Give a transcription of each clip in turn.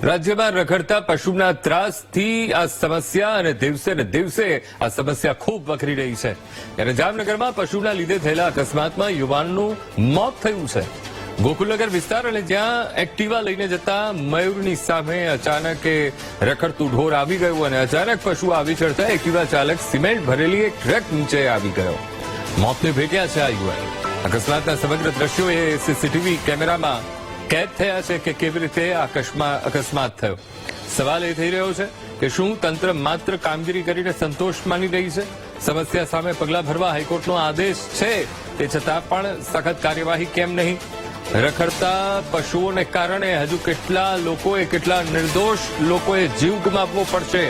રાજ્યમાં રખડતા પશુના ત્રાસથી આ સમસ્યા અને દિવસે ને દિવસે આ સમસ્યા ખૂબ વકરી રહી છે ત્યારે જામનગરમાં પશુના લીધે થયેલા અકસ્માતમાં યુવાનનું મોત થયું છે. ગોકુલનગર વિસ્તાર અને જ્યાં એક્ટિવા લઈને જતા મયુરની સામે અચાનક રખડતું ઢોર આવી ગયું અને અચાનક પશુ આવી ચડતા એક્ટિવા ચાલક સિમેન્ટ ભરેલી એક ટ્રક નીચે આવી ગયો. મોતને ભેટ્યા છે આ યુવાન. અકસ્માતના સમગ્ર દ્રશ્યો એ સીસીટીવી કેમેરામાં કેદ થયા છે કે કેવી રીતે અકસ્માત થયો. સવાલ એ થઈ રહ્યો છે કે શું તંત્ર માત્ર કામગીરી કરીને સંતોષ માની રહી છે? સમસ્યા સામે પગલાં ભરવા હાઈકોર્ટનો આદેશ છે તે છતાં પણ સખત કાર્યવાહી કેમ નહીં? રખડતા પશુઓને કારણે હજુ કેટલા નિર્દોષ લોકોએ જીવ ગુમાવવો પડશે?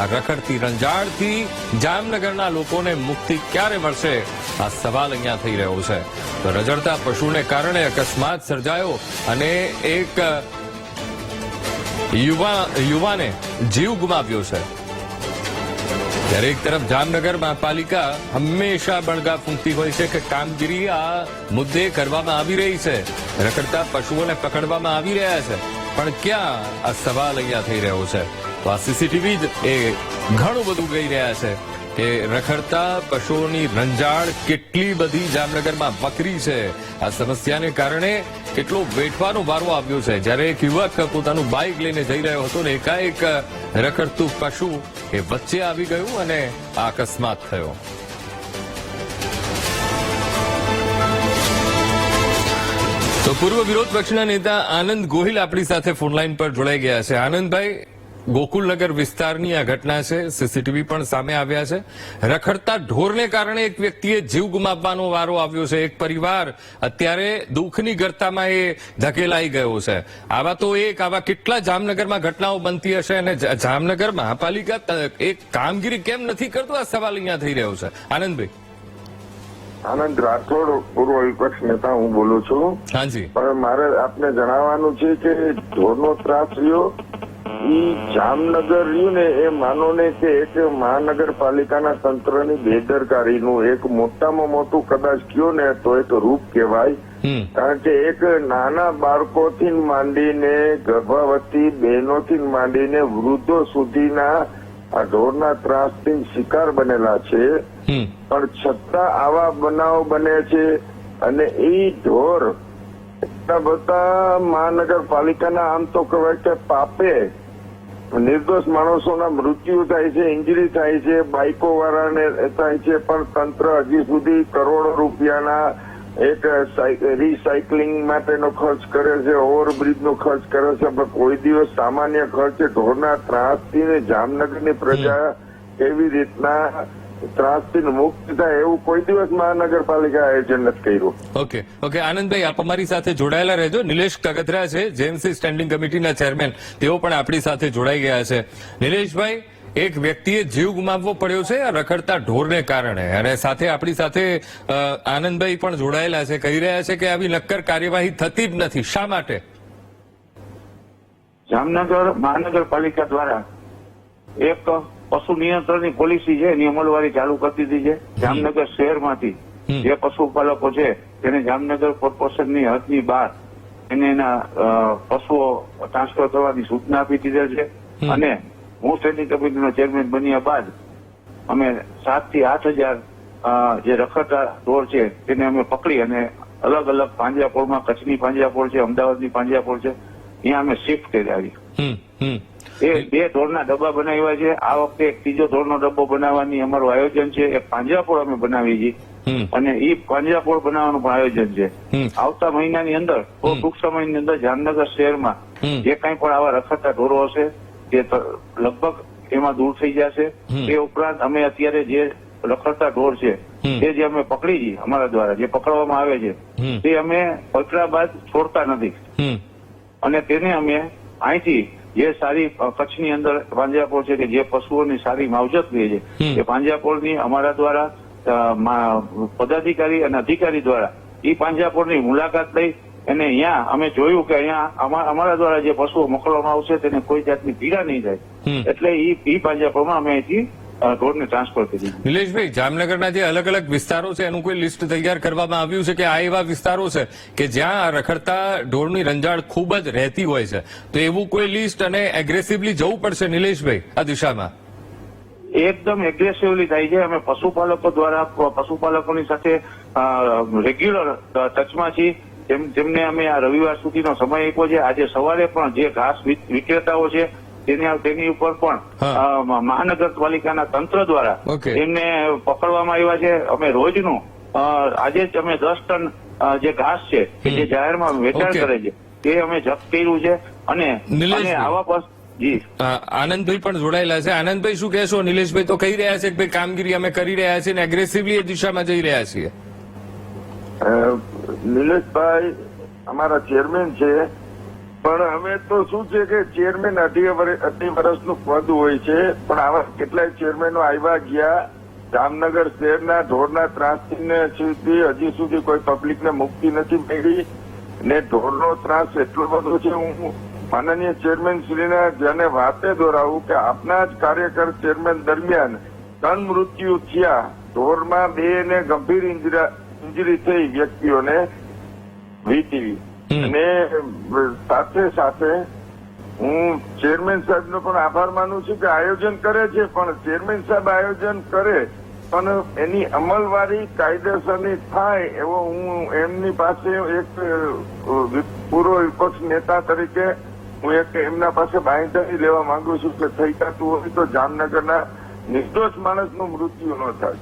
આ રખડતી રંજાડથી જામનગરના લોકોને મુક્તિ ક્યારે મળશે? આ સવાલ અહીંયા થઈ રહ્યો છે. તો રઝળતા પશુને કારણે અકસ્માત સર્જાયો અને એક યુવાને જીવ ગુમાવ્યો છે. ત્યારે એક તરફ જામનગર મહાપાલિકા હંમેશા બણગા ફૂંકતી હોય છે કે કામગીરી આ મુદ્દે કરવામાં આવી રહી છે, રખડતા પશુઓને પકડવામાં આવી રહ્યા છે, પણ ક્યાં? આ સવાલ અહીંયા થઈ રહ્યો છે. તો આ સીસીટીવી જ એ ઘણું બધું કહી રહ્યા છે કે રખડતા પશુઓની રંજાડ કેટલી બધી જામનગરમાં વકરી છે. આ સમસ્યાને કારણે કેટલો વેઠવાનો વારો આવ્યો છે. જ્યારે એક યુવક પોતાનું બાઇક લઈને જઈ રહ્યો હતો ને એકાએક રખડતું પશુ એ વચ્ચે આવી ગયું અને આ અકસ્માત થયો. તો પૂર્વ વિરોધ પક્ષના નેતા આનંદ ગોહિલ આપણી સાથે ફોનલાઈન પર જોડાઈ ગયા છે. આનંદભાઈ, ગોકુલનગર વિસ્તારની આ ઘટના છે, સીસીટીવી પણ સામે આવ્યા છે. રખડતા ઢોરને કારણે એક વ્યક્તિએ જીવ ગુમાવવાનો વારો આવ્યો છે. એક પરિવાર અત્યારે દુઃખની ગર્તામાં એ ધકેલાઈ ગયો છે. આવા કેટલા જામનગરમાં ઘટનાઓ બનતી હશે અને જામનગર મહાપાલિકા એક કામગીરી કેમ નથી કરતું? આ સવાલ અહીંયા થઈ રહ્યો છે. આનંદભાઈ. આનંદ રાઠોડ, પૂર્વ વિપક્ષ નેતા હું બોલું છું. હાજી. પણ મારે આપને જણાવવાનું છે કે ઢોરનો ત્રાસ રહ્યો જામનગર રહ્યું ને એ માનો ને કે એક મહાનગરપાલિકાના તંત્રની બેદરકારીનું એક મોટામાં મોટું કદાચ કયો ને તો એક રૂપ કહેવાય. કારણ કે એક નાના બાળકોથી માંડીને ગર્ભવતી બહેનોથી માંડીને વૃદ્ધો સુધીના આ ઢોરના ત્રાસથી શિકાર બનેલા છે. પણ છતાં આવા બનાવ બને છે અને એ ઢોર એટલા બધા મહાનગરપાલિકાના આમ તો કહેવાય કે પાપે નિર્દોષ માણસોના મૃત્યુ થાય છે, ઇન્જરી થાય છે, બાઇકો વાળાને થાય છે, પણ તંત્ર હજી સુધી કરોડો રૂપિયાના એક રિસાયકલિંગ માટેનો ખર્ચ કરે છે, ઓવરબ્રિજનો ખર્ચ કરે છે, પણ કોઈ દિવસ સામાન્ય ખર્ચ ઢોરના ત્રાસથી જામનગરની પ્રજા કેવી રીતના ત્રાસથી મુક્ત થાય એવું કોઈ દિવસ મહાનગરપાલિકા આયોજન નથી કર્યું. ઓકે આનંદભાઈ, આપ અમારી સાથે જોડાયેલા રહેજો. નિલેશ કગથરા છે, જેએમસી સ્ટેન્ડિંગ કમિટીના ચેરમેન, તેઓ પણ આપણી સાથે જોડાઈ ગયા છે. નિલેશભાઈ, એક વ્યક્તિએ જીવ ગુમાવવો પડ્યો છે આ રખડતા ઢોરને કારણે, અને સાથે આપણી સાથે આનંદભાઈ પણ જોડાયેલા છે, કહી રહ્યા છે કે આવી નક્કર કાર્યવાહી થતી જ નથી. શા માટે? જામનગર મહાનગરપાલિકા દ્વારા એક પશુ નિયંત્રણની પોલિસી છે એની અમલવારી ચાલુ કરી દીધી છે. જામનગર શહેરમાંથી જે પશુપાલકો છે તેને જામનગર કોર્પોરેશનની હદની બહાર એને એના પશુઓ ટ્રાન્સફર કરવાની સૂચના આપી દીધેલ છે. અને હું સ્ટેન્ડિંગ કમિટીનો ચેરમેન બન્યા બાદ અમે 7,000 થી 8,000 જે રખડતા ઢોર છે તેને અમે પકડી અને અલગ અલગ પાંજરાપોળમાં, કચ્છની પાંજરાપોળ છે, અમદાવાદની પાંજરાપોળ છે, અહીંયા અમે શિફ્ટ કરી આવી. એ 2 ઢોરના ડબ્બા બનાવ્યા છે. આ વખતે એક ત્રીજો ઢોરનો ડબ્બો બનાવવાની અમારું આયોજન છે. એક પાંજરાપોળ અમે બનાવી છીએ અને એ પાંજરાપોળ બનાવવાનું પણ આયોજન છે. આવતા મહિનાની અંદર, ટૂંક સમયની અંદર જામનગર શહેરમાં જે કંઈ પણ આવા રખડતા ઢોરો હશે તે લગભગ એમાં દૂર થઈ જશે. તે ઉપરાંત અમે અત્યારે જે રખડતા ઢોર છે તે જે અમે પકડી છીએ અમારા દ્વારા, જે પકડવામાં આવે છે તે અમે પકડ્યા બાદ છોડતા નથી અને તેને અમે અહીંથી જે સારી કચ્છની અંદર પાંજરાપોળ છે કે જે પશુઓની સારી માવજત રહે છે એ પાંજરાપોળની અમારા દ્વારા પદાધિકારી અને અધિકારી દ્વારા એ પાંજરાપોળની મુલાકાત લઈ અને અહીંયા અમે જોયું કે અહીંયા અમારા દ્વારા જે પશુઓ મોકલવામાં આવશે તેને કોઈ જાતની પીડા નહીં થાય, એટલે એ પાંજરાપોળમાં અમે અહીંથી ઢોરને ટ્રાન્સફર કરી દીધું. નિલેશભાઈ, જામનગરના જે અલગ અલગ વિસ્તારો છે એનું કોઈ લિસ્ટ તૈયાર કરવામાં આવ્યું છે કે આ એવા વિસ્તારો છે કે જ્યાં રખડતા ઢોરની રંજાડ ખૂબ જ રહેતી હોય છે, તો એવું કોઈ લિસ્ટ અને એગ્રેસિવલી જવું પડશે નિલેશભાઈ આ દિશામાં? એકદમ એગ્રેસિવલી થાય છે. અમે પશુપાલકો દ્વારા પશુપાલકોની સાથે રેગ્યુલર ટચમાં છીએ. તેમને અમે આ રવિવાર સુધીનો સમય આપ્યો છે. આજે સવારે પણ જે ઘાસ વિક્રેતાઓ છે તેની ઉપર પણ મહાનગરપાલિકાના તંત્ર દ્વારા એમને પકડવામાં આવ્યા છે. અમે રોજનું આજે જ અમે 10 ટન જે ઘાસ છે કે જે જાહેરમાં વેચાણ કરે છે તે અમે જપ્ત કર્યું છે. અને આવા જી આનંદભાઈ પણ જોડાયેલા છે. આનંદભાઈ, શું કહેશો? નિલેશભાઈ તો કહી રહ્યા છે કે ભાઈ કામગીરી અમે કરી રહ્યા છીએ અને એગ્રેસિવલી એ દિશામાં જઈ રહ્યા છીએ. નિલેશભાઈ અમારા ચેરમેન છે, પણ હવે તો શું છે કે ચેરમેન 2.5 વર્ષનું પદ હોય છે, પણ આવા કેટલાય ચેરમેનો આવ્યા ગયા. જામનગર શહેરના ઢોરના ત્રાસથી હજી સુધી કોઈ પબ્લિકને મુક્તિ નથી મળી ને ઢોરનો ત્રાસ એટલો બધો છે. હું માનનીય ચેરમેન શ્રીના જેને વાતે દોરાવું કે આપના જ કાર્યકર ચેરમેન દરમિયાન 3 મૃત્યુ થયા. ઢોરમાં 2 ને ગંભીર ઇન્જરી થઈ વ્યક્તિઓને વીટીવી. અને સાથે સાથે હું ચેરમેન સાહેબનો પણ આભાર માનું છું કે આયોજન કરે છે, પણ ચેરમેન સાહેબ આયોજન કરે પણ એની અમલવારી કાયદેસરની થાય એવો હું એમની પાસે એક પૂર્વ વિપક્ષ નેતા તરીકે હું એક એમના પાસે બાંયધરી લેવા માંગુ છું કે થઈ જતું હોય તો જામનગરના નિર્દોષ માણસનું મૃત્યુ ન થાય.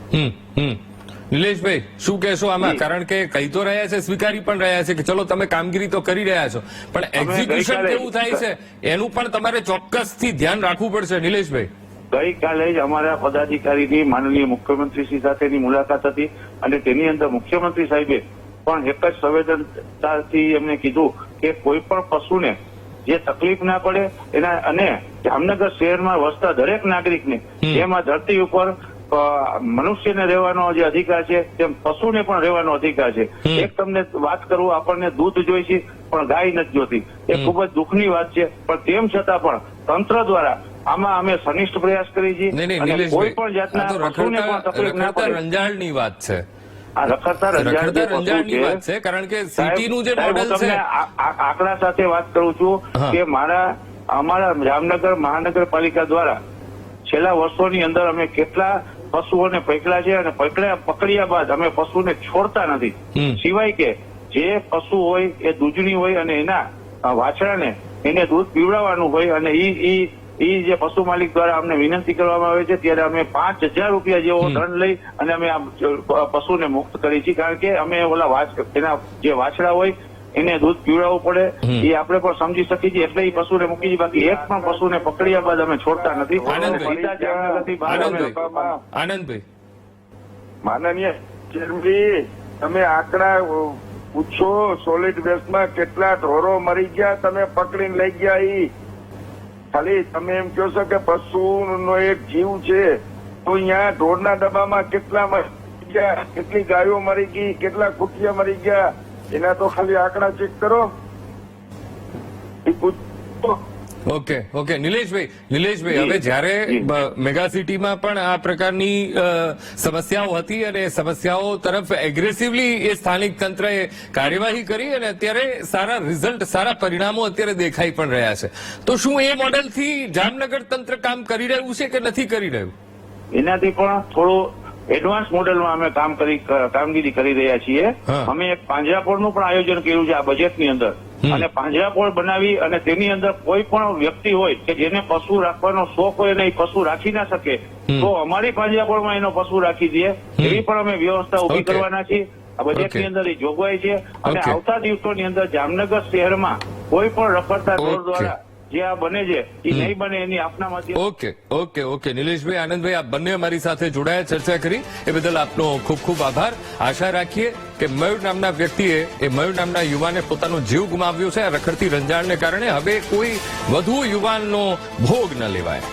નિલેશભાઈ, શું કહેશો આમાં? કારણ કે કહી તો રહ્યા છે, સ્વીકારી પણ રહ્યા છે કે ચલો તમે કામગીરી તો કરી રહ્યા છો, પણ એક્ઝિક્યુશન કેવું થાય છે એનું પણ તમારે ચોક્કસથી ધ્યાન રાખવું પડશે. નિલેશભાઈ, ગઈકાલે જ અમારા પદાધિકારીની માનનીય મુખ્યમંત્રીશ્રી સાથેની મુલાકાત હતી અને તેની અંદર મુખ્યમંત્રી સાહેબે પણ એક જ સંવેદનતાથી એમને કીધું કે કોઈ પણ પશુને જે તકલીફ ના પડે એના અને જામનગર શહેરમાં વસતા દરેક નાગરિકને જેમાં ધરતી ઉપર મનુષ્યને રહેવાનો જે અધિકાર છે તેમ પશુને પણ રહેવાનો અધિકાર છે. એક તમને વાત કરું, આપણને દૂધ જોઈ છે પણ ગાય નથી જોતી. એ ખૂબ જ દુઃખની વાત છે, પણ તેમ છતાં પણ તંત્ર દ્વારા આમાં અમે સનિષ્ઠ પ્રયાસ કરી છીએ અને કોઈ પણ જાતના પશુને પણ તકલીફ ના પડે. રંજાડની વાત છે, આ રખડતા રંજાડની વાત છે. કારણ કે સિટીનું જે મોડેલ છે, આંકડા સાથે વાત કરું છું કે અમારા જામનગર મહાનગરપાલિકા દ્વારા છેલ્લા વર્ષોની અંદર અમે કેટલા પશુઓને પકડ્યા છે અને પકડ્યા બાદ અમે પશુને છોડતા નથી. સિવાય કે જે પશુ હોય એ દૂધની હોય અને એના વાછડાને એને દૂધ પીવડાવવાનું હોય અને ઈ જે પશુ માલિક દ્વારા અમને વિનંતી કરવામાં આવે છે ત્યારે અમે 5,000 રૂપિયા જેવો દંડ લઈ અને અમે આ પશુને મુક્ત કરી છીએ. કારણ કે અમે એના જે વાછડા હોય એને દૂધ પીવડાવવું પડે એ આપણે પણ સમજી શકીએ છીએ, એટલે એ પશુને મૂકી છીએ. બાકી એક પણ પશુને પકડ્યા બાદ અમે છોડતા નથી. આનંદભાઈ, માનનીય ચેરમેન, તમે આંકડા પૂછો સોલિડ વેસ્ટમાં કેટલા ઢોરો મરી ગયા તમે પકડીને લઈ ગયા. ઈ ખાલી તમે એમ કહો છો કે પશુનો એક જીવ છે, તો અહીંયા ઢોરના ડબ્બામાં કેટલા મરી ગયા, કેટલી ગાયો મરી ગઈ, કેટલા કુટિયા મરી ગયા, એના તો ખાલી આંકડા ચેક કરો. ઓકે નિલેશભાઈ, હવે જ્યારે મેગા સિટીમાં પણ આ પ્રકારની સમસ્યાઓ હતી અને સમસ્યાઓ તરફ એગ્રેસિવલી એ સ્થાનિક તંત્રએ કાર્યવાહી કરી અને અત્યારે સારા રિઝલ્ટ, સારા પરિણામો અત્યારે દેખાઈ પણ રહ્યા છે, તો શું એ મોડેલથી જામનગર તંત્ર કામ કરી રહ્યું છે કે નથી કરી રહ્યું? એનાથી પણ થોડું એડવાન્સ મોડેલમાં અમે કામગીરી કરી રહ્યા છીએ. અમે એક પાંજરાપોળનું પણ આયોજન કર્યું છે આ બજેટની અંદર, અને પાંજરાપોળ બનાવી અને તેની અંદર કોઈ પણ વ્યક્તિ હોય કે જેને પશુ રાખવાનો શોખ હોય અને એ પશુ રાખી ના શકે તો અમારી પાંજરાપોળમાં એનો પશુ રાખી દે એવી પણ અમે વ્યવસ્થા ઉભી કરવાના છીએ. આ બજેટની અંદર એ જોગવાઈ છે અને આવતા દિવસોની અંદર જામનગર શહેરમાં કોઈ પણ રખડતા ઢોર દ્વારા જે આ બને છે એ નહીં બને એની આપના માધ્યમથી. ઓકે નિલેશભાઈ, આનંદભાઈ, આપ બંને અમારી સાથે જોડાયા, ચર્ચા કરી એ બદલ આપનો ખૂબ ખૂબ આભાર. આશા રાખીએ કે મયુર નામના વ્યક્તિએ, એ મયુર નામના યુવાને પોતાનો જીવ ગુમાવ્યો છે આ રખડતી રંજાડને કારણે. હવે કોઈ વધુ યુવાનનો ભોગ ન લેવાય.